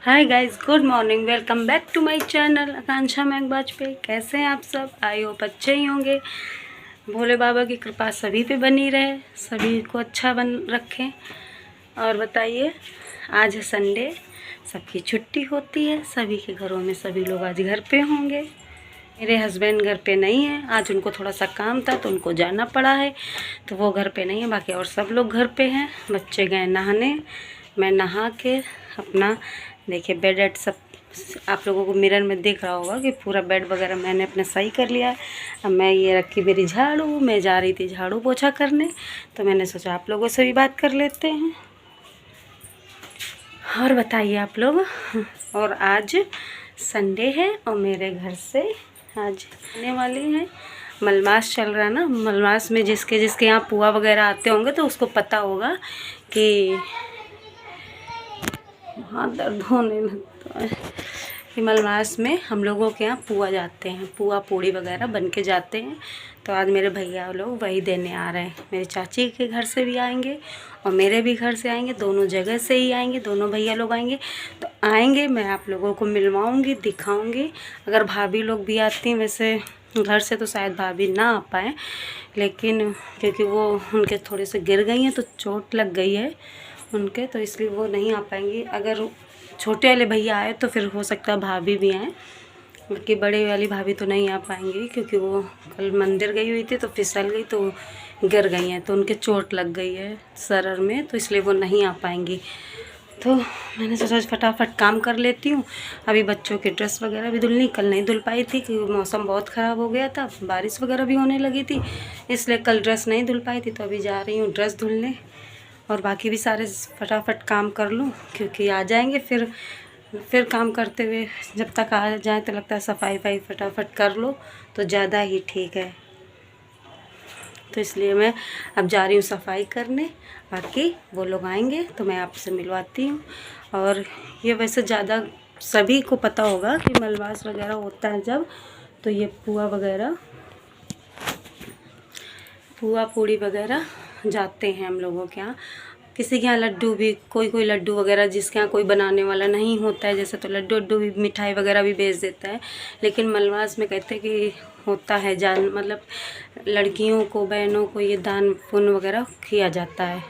Hi guys, good morning. Welcome back to my channel Akanksha मैग वाजपेयी। कैसे हैं आप सब? आई होप अच्छे ही होंगे। भोले बाबा की कृपा सभी पे बनी रहे, सभी को अच्छा बन रखें। और बताइए, आज है संडे, सबकी छुट्टी होती है, सभी के घरों में सभी लोग आज घर पे होंगे। मेरे हस्बैंड घर पे नहीं है, आज उनको थोड़ा सा काम था तो उनको जाना पड़ा है, तो वो घर पे नहीं है। बाकी और सब लोग घर पे हैं। बच्चे गए नहाने, मैं नहा के अपना देखिए बेड वेड सब आप लोगों को मिरर में दिख रहा होगा कि पूरा बेड वगैरह मैंने अपने सही कर लिया है। अब मैं ये रखी मेरी झाड़ू, मैं जा रही थी झाड़ू पोछा करने, तो मैंने सोचा आप लोगों से भी बात कर लेते हैं। और बताइए आप लोग। और आज संडे है और मेरे घर से आज आने वाली हैं। मलमास चल रहा है ना, मलमास में जिसके जिसके यहाँ पुआ वगैरह आते होंगे तो उसको पता होगा कि हाँ दर्द होने लगता है कि मलमास में हम लोगों के यहाँ पुआ जाते हैं, पुआ पूड़ी वगैरह बन के जाते हैं। तो आज मेरे भैया लोग वही देने आ रहे हैं। मेरी चाची के घर से भी आएंगे और मेरे भी घर से आएंगे, दोनों जगह से ही आएंगे, दोनों भैया लोग आएंगे। तो आएंगे, मैं आप लोगों को मिलवाऊँगी, दिखाऊँगी। अगर भाभी लोग भी आती हैं, वैसे घर से तो शायद भाभी ना आ पाएँ, लेकिन क्योंकि वो उनके थोड़े से गिर गई हैं तो चोट लग गई है उनके, तो इसलिए वो नहीं आ पाएंगी। अगर छोटे वाले भैया आए तो फिर हो सकता है भाभी भी आएँ, बाकी बड़े वाली भाभी तो नहीं आ पाएंगी क्योंकि वो कल मंदिर गई हुई थी तो फिसल गई, तो गिर गई हैं, तो उनके चोट लग गई है सर में, तो इसलिए वो नहीं आ पाएंगी। तो मैंने सोचा फटाफट काम कर लेती हूँ। अभी बच्चों की ड्रेस वगैरह भी धुलनी, कल नहीं धुल पाई थी क्योंकि मौसम बहुत ख़राब हो गया था, बारिश वगैरह भी होने लगी थी, इसलिए कल ड्रेस नहीं धुल पाई थी। तो अभी जा रही हूँ ड्रेस धुलने और बाकी भी सारे फटाफट काम कर लूँ क्योंकि आ जाएंगे। फिर काम करते हुए जब तक आ जाए तो लगता है सफाई फटाफट कर लो तो ज़्यादा ही ठीक है। तो इसलिए मैं अब जा रही हूँ सफाई करने, बाकी वो लोग आएंगे तो मैं आपसे मिलवाती हूँ। और ये वैसे ज़्यादा सभी को पता होगा कि मलमास वगैरह होता है जब, तो ये पुआ पूड़ी वगैरह जाते हैं हम लोगों के यहाँ। किसी के यहाँ लड्डू भी, कोई लड्डू वगैरह जिसके यहाँ कोई बनाने वाला नहीं होता है जैसे, तो लड्डू भी, मिठाई वगैरह भी बेच देता है। लेकिन मलमास में कहते हैं कि होता है जान, मतलब लड़कियों को, बहनों को ये दान पुण्य वगैरह किया जाता है।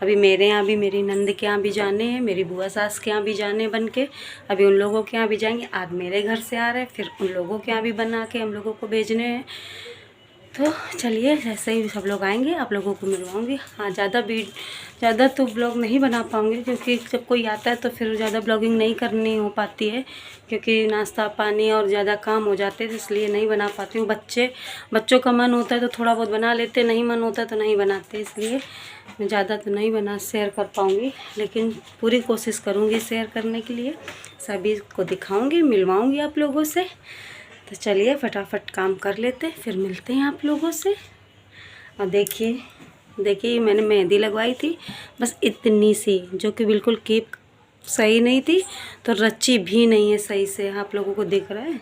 अभी मेरे यहाँ भी, मेरी नंद के यहाँ भी जाने हैं, मेरी बुआ सास के यहाँ भी जाने बन के, अभी उन लोगों के यहाँ भी जाएंगे। आज मेरे घर से आ रहे हैं, फिर उन लोगों के यहाँ भी बना के हम लोगों को भेजने हैं। तो चलिए, जैसे ही सब लोग आएंगे आप लोगों को मिलवाऊंगी। हाँ, ज़्यादा तो ब्लॉग नहीं बना पाऊँगी क्योंकि जब कोई आता है तो फिर ज़्यादा ब्लॉगिंग नहीं करनी हो पाती है क्योंकि नाश्ता पानी और ज़्यादा काम हो जाते हैं, इसलिए नहीं बना पाती हूँ। बच्चों का मन होता है तो थोड़ा बहुत बना लेते, नहीं मन होता तो नहीं बनाते, इसलिए मैं ज़्यादा तो नहीं शेयर कर पाऊँगी, लेकिन पूरी कोशिश करूँगी शेयर करने के लिए। सभी को दिखाऊँगी, मिलवाऊँगी आप लोगों से। तो चलिए फटाफट काम कर लेते, फिर मिलते हैं आप लोगों से। और देखिए मैंने मेहंदी लगवाई थी, बस इतनी सी, जो कि बिल्कुल कीप सही नहीं थी, तो रची भी नहीं है सही से। आप लोगों को दिख रहा है,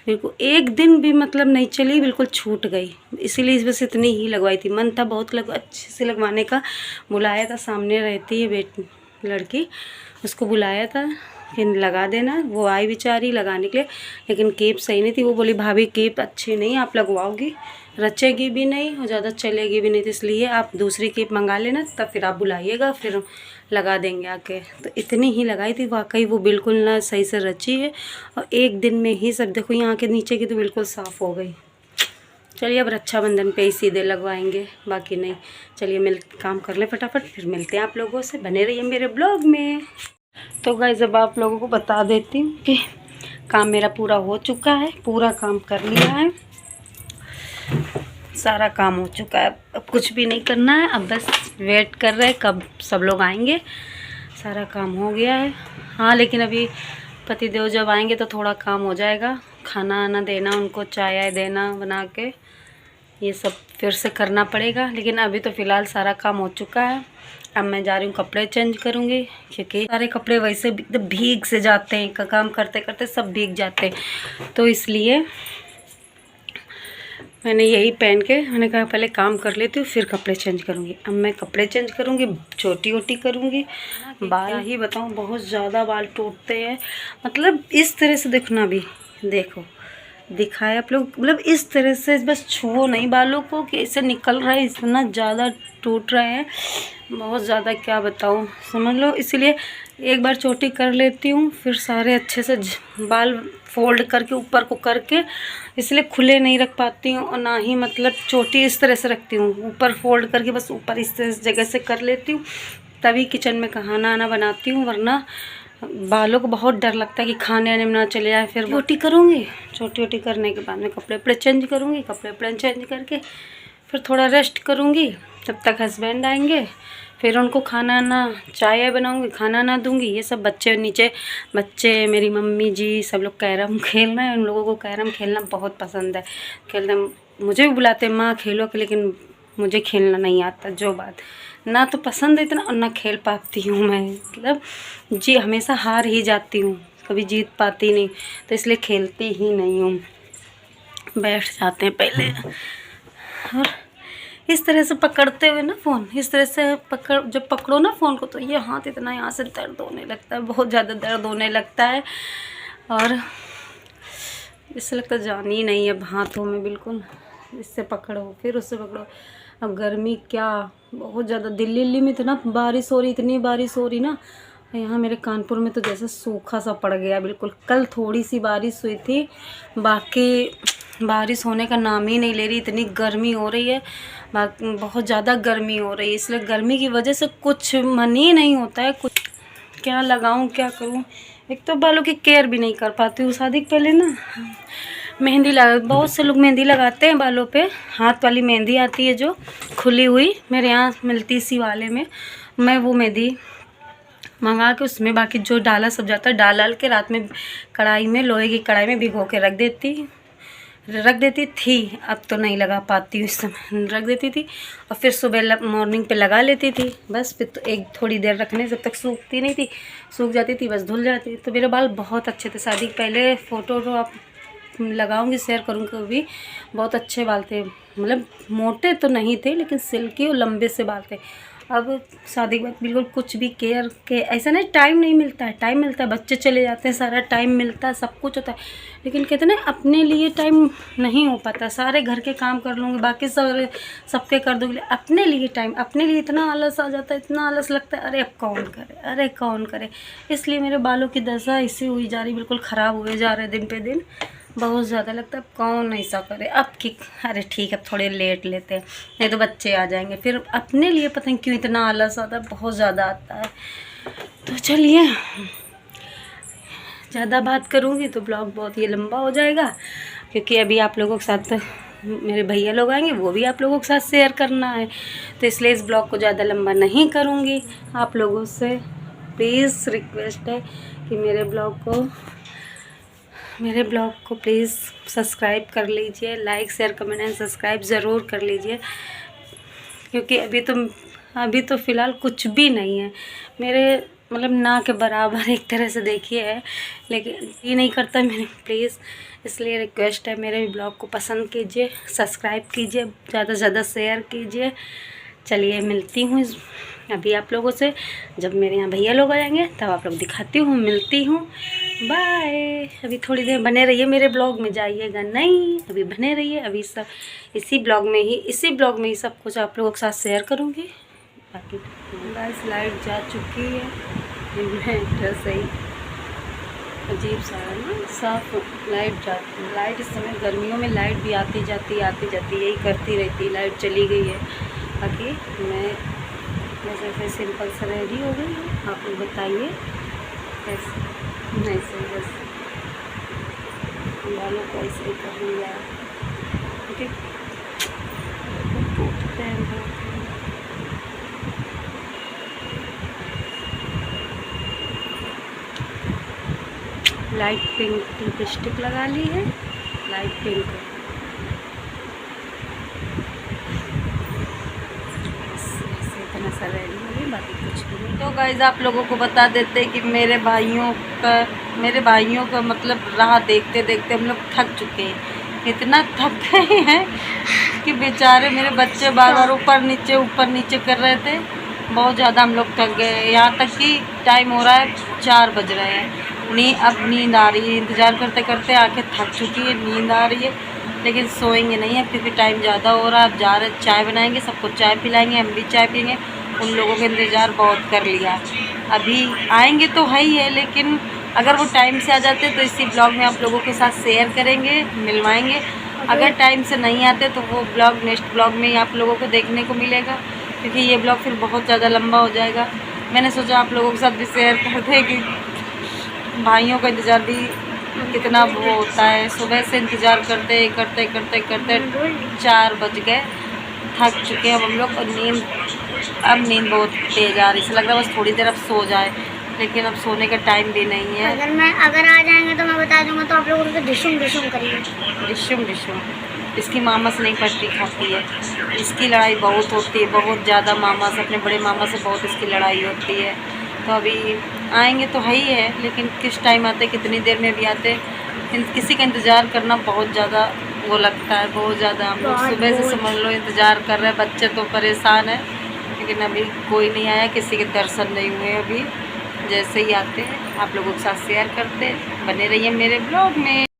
बिल्कुल एक दिन भी मतलब नहीं चली, बिल्कुल छूट गई। इसीलिए बस इतनी ही लगवाई थी। मन था बहुत अच्छे से लगवाने का, बुलाया था, सामने रहती है लड़की, उसको बुलाया था कि लगा देना, वो आई बेचारी लगाने के लिए, लेकिन केप सही नहीं थी। वो बोली भाभी केप अच्छी नहीं, आप लगवाओगी, रचेगी भी नहीं और ज़्यादा चलेगी भी नहीं, तो इसलिए आप दूसरी केप मंगा लेना, तब फिर आप बुलाइएगा, फिर लगा देंगे आके। तो इतनी ही लगाई थी, वाकई वो बिल्कुल ना सही से रची है और एक दिन में ही सब, देखो यहाँ के नीचे की तो बिल्कुल साफ़ हो गई। चलिए अब रक्षाबंधन पे ही सीधे लगवाएंगे, बाकी नहीं। चलिए काम कर ले फटाफट, फिर मिलते हैं आप लोगों से। बने रहिए मेरे ब्लॉग में। तो गाइस, अब आप लोगों को बता देती हूँ कि काम मेरा पूरा हो चुका है, पूरा काम कर लिया है, सारा काम हो चुका है। अब कुछ भी नहीं करना है, अब बस वेट कर रहे हैं कब सब लोग आएंगे। सारा काम हो गया है। हाँ, लेकिन अभी पतिदेव जब आएंगे तो थोड़ा काम हो जाएगा, खाना आना देना उनको, चाय देना बना के, ये सब फिर से करना पड़ेगा। लेकिन अभी तो फ़िलहाल सारा काम हो चुका है। अब मैं जा रही हूँ कपड़े चेंज करूँगी क्योंकि सारे कपड़े वैसे भीग से जाते हैं, काम करते करते सब भीग जाते हैं, तो इसलिए मैंने यही पहन के मैंने कहा पहले काम कर लेती हूँ फिर कपड़े चेंज करूँगी। अब मैं कपड़े चेंज करूँगी, छोटी वोटी करूँगी। बाल ही बताऊँ बहुत ज़्यादा बाल टूटते हैं, मतलब इस तरह से दिखना भी देखो दिखाए आप लोग, मतलब इस तरह से बस छुओ नहीं बालों को कि ऐसे निकल रहा है, इतना ज़्यादा टूट रहे हैं बहुत ज़्यादा, क्या बताऊँ समझ लो। इसलिए एक बार चोटी कर लेती हूँ फिर सारे अच्छे से बाल फोल्ड करके ऊपर को करके, इसलिए खुले नहीं रख पाती हूँ और ना ही मतलब चोटी इस तरह से रखती हूँ, ऊपर फोल्ड करके बस ऊपर इस जगह से कर लेती हूँ, तभी किचन में खाना आना बनाती हूँ। वरना बालों को बहुत डर लगता है कि खाने आने में ना चले जाए। फिर छोटी करूँगी, छोटी वोटी करने के बाद में कपड़े वपड़े चेंज करूँगी, कपड़े वपड़े चेंज करके फिर थोड़ा रेस्ट करूँगी। तब तक हस्बैंड आएंगे, फिर उनको खाना ना चाय बनाऊँगी, खाना ना दूँगी। ये सब बच्चे नीचे, बच्चे मेरी मम्मी जी सब लोग कैरम खेल रहे हैं। उन लोगों को कैरम खेलना बहुत पसंद है, खेलना मुझे भी बुलाते माँ खेलो के, लेकिन मुझे खेलना नहीं आता। जो बात ना तो पसंद है इतना और ना खेल पाती हूँ मैं, मतलब जी हमेशा हार ही जाती हूँ, कभी जीत पाती नहीं, तो इसलिए खेलती ही नहीं हूँ। बैठ जाते हैं पहले और इस तरह से पकड़ते हुए ना फ़ोन, इस तरह से जब पकड़ो ना फ़ोन को तो ये हाथ इतना यहाँ से दर्द होने लगता है, बहुत ज़्यादा दर्द होने लगता है और इससे लगता जान ही नहीं है हाथों में बिल्कुल। इससे पकड़ो फिर उससे पकड़ो। अब गर्मी क्या बहुत ज़्यादा, दिल्ली में इतना बारिश हो रही, इतनी बारिश हो रही ना, यहाँ मेरे कानपुर में तो जैसे सूखा सा पड़ गया बिल्कुल। कल थोड़ी सी बारिश हुई थी, बाकी बारिश होने का नाम ही नहीं ले रही, इतनी गर्मी हो रही है, बहुत ज़्यादा गर्मी हो रही है। इसलिए गर्मी की वजह से कुछ मन ही नहीं होता है, कुछ क्या लगाऊं क्या करूं। एक तो बालों की केयर भी नहीं कर पाती हूँ। शादी के पहले ना मेहंदी लगा, बहुत से लोग मेहंदी लगाते हैं बालों पे, हाथ वाली मेहंदी आती है जो खुली हुई, मेरे यहाँ मिलती इसी वाले में। मैं वो मेहंदी मंगा के उसमें बाकी जो डाला सब जाता है, डाल के रात में कढ़ाई में, लोहे की कढ़ाई में भिगो के रख देती थी। अब तो नहीं लगा पाती हूँ, इस समय रख देती थी और फिर सुबह मॉर्निंग पे लगा लेती थी बस। फिर तो एक थोड़ी देर रखने जब तक सूखती नहीं थी, सूख जाती थी बस धुल जाती। तो मेरे बाल बहुत अच्छे थे। शादी के पहले फ़ोटो तो आप लगाऊंगी, शेयर करूँगी, वो भी बहुत अच्छे बाल थे, मतलब मोटे तो नहीं थे लेकिन सिल्की और लंबे से बाल थे। अब शादी के बाद बिल्कुल कुछ भी केयर के ऐसा नहीं, टाइम नहीं मिलता है, टाइम मिलता है, बच्चे चले जाते हैं, सारा टाइम मिलता है, सब कुछ होता है, लेकिन कहते हैं ना अपने लिए टाइम नहीं हो पाता। सारे घर के काम कर लूँगी, बाकी सबके कर दूँगी, अपने लिए टाइम, अपने लिए इतना आलस आ जाता है, इतना आलस लगता है अरे अब कौन करे, अरे कौन करे। इसलिए मेरे बालों की दशा ऐसी हुई जा रही, बिल्कुल ख़राब हुए जा रहे दिन पे दिन, बहुत ज़्यादा लगता है अब कौन ऐसा करे। अब कि अरे ठीक है अब थोड़े लेट लेते हैं, नहीं तो बच्चे आ जाएंगे। फिर अपने लिए पता नहीं क्यों इतना आलस आता है, बहुत ज़्यादा आता है। तो चलिए ज़्यादा बात करूँगी तो ब्लॉग बहुत ही लंबा हो जाएगा, क्योंकि अभी आप लोगों के साथ मेरे भैया लोग आएंगे, वो भी आप लोगों के साथ शेयर करना है, तो इसलिए इस ब्लॉग को ज़्यादा लंबा नहीं करूँगी। आप लोगों से प्लीज़ रिक्वेस्ट है कि मेरे ब्लॉग को प्लीज़ सब्सक्राइब कर लीजिए, like share comment and subscribe ज़रूर कर लीजिए, क्योंकि अभी तो फ़िलहाल कुछ भी नहीं है मेरे, मतलब ना के बराबर एक तरह से देखिए है, लेकिन ये नहीं करता मेरे, प्लीज़ इसलिए रिक्वेस्ट है मेरे ब्लॉग को पसंद कीजिए, सब्सक्राइब कीजिए, ज़्यादा से ज़्यादा शेयर कीजिए। चलिए मिलती हूँ अभी आप लोगों से, जब मेरे यहाँ भैया लोग आ जाएंगे तब आप लोग दिखाती हूँ, मिलती हूँ, बाय। अभी थोड़ी देर बने रहिए मेरे ब्लॉग में, जाइएगा नहीं, अभी बने रहिए। अभी सब इसी ब्लॉग में ही सब कुछ आप लोगों के साथ शेयर करूँगी। बाकी बस लाइट जा चुकी है, इन्वर्टर सही अजीब सा है ना, साफ लाइट इस समय गर्मियों में लाइट भी आती जाती यही करती रहती, लाइट चली गई है। बाकी मैं जैसे सिंपल सा रेडी हो गई हूँ, आप लोग बताइए कैसे। नहीं सही बस बालों को ऐसे ही कर लिया, क्योंकि टूटते हैं। लाइट पिंक लिपस्टिक लगा ली है, लाइट पिंक, इतना सा रेडी हो गई, बाकी कुछ भी नहीं। तो गाइस आप लोगों को बता देते कि मेरे भाइयों का मतलब राह देखते देखते हम लोग थक चुके हैं। इतना थक गए हैं कि बेचारे मेरे बच्चे बार बार ऊपर नीचे कर रहे थे। बहुत ज़्यादा हम लोग थक गए, यहाँ तक कि टाइम हो रहा है 4 बज रहे हैं। अब नींद आ रही है, इंतज़ार करते करते आंखें थक चुकी है, नींद आ रही है, लेकिन सोएंगे नहीं अब क्योंकि टाइम ज़्यादा हो रहा है। अब जा रहे चाय बनाएंगे, सबको चाय पिलाएंगे, हम भी चाय पियेंगे। उन लोगों का इंतज़ार बहुत कर लिया, अभी आएंगे तो है ही है, लेकिन अगर वो टाइम से आ जाते तो इसी ब्लॉग में आप लोगों के साथ शेयर करेंगे, मिलवाएंगे। अगर टाइम से नहीं आते तो वो ब्लॉग नेक्स्ट ब्लॉग में ही आप लोगों को देखने को मिलेगा, क्योंकि ये ब्लॉग फिर बहुत ज़्यादा लंबा हो जाएगा। मैंने सोचा आप लोगों के साथ भी शेयर कर दें कि भाइयों का इंतज़ार भी कितना वो होता है। सुबह से इंतज़ार करते करते करते करते 4 बज गए, थक चुके हैं अब हम लोग। और नींद बहुत तेज़ आ रही, इससे लग रहा है बस थोड़ी देर अब सो जाए, लेकिन अब सोने का टाइम भी नहीं है। अगर आ जाएंगे तो मैं बता दूंगा, तो आप लोग उनको डिशुम करेंगे। डिशुम इसकी मामा से नहीं पट्टी खाती है, इसकी लड़ाई बहुत होती है, बहुत ज़्यादा। मामा से, अपने बड़े मामा से बहुत इसकी लड़ाई होती है। तो अभी आएंगे तो है ही है, लेकिन किस टाइम आते, कितनी देर में भी आते, किसी का इंतज़ार करना बहुत ज़्यादा वो लगता है, बहुत ज़्यादा। हम लोग सुबह से समझ लो इंतज़ार कर रहे हैं, बच्चे तो परेशान हैं, लेकिन अभी कोई नहीं आया, किसी के दर्शन नहीं हुए अभी। जैसे ही आते हैं आप लोगों के साथ शेयर करते, बने रहिए मेरे ब्लॉग में।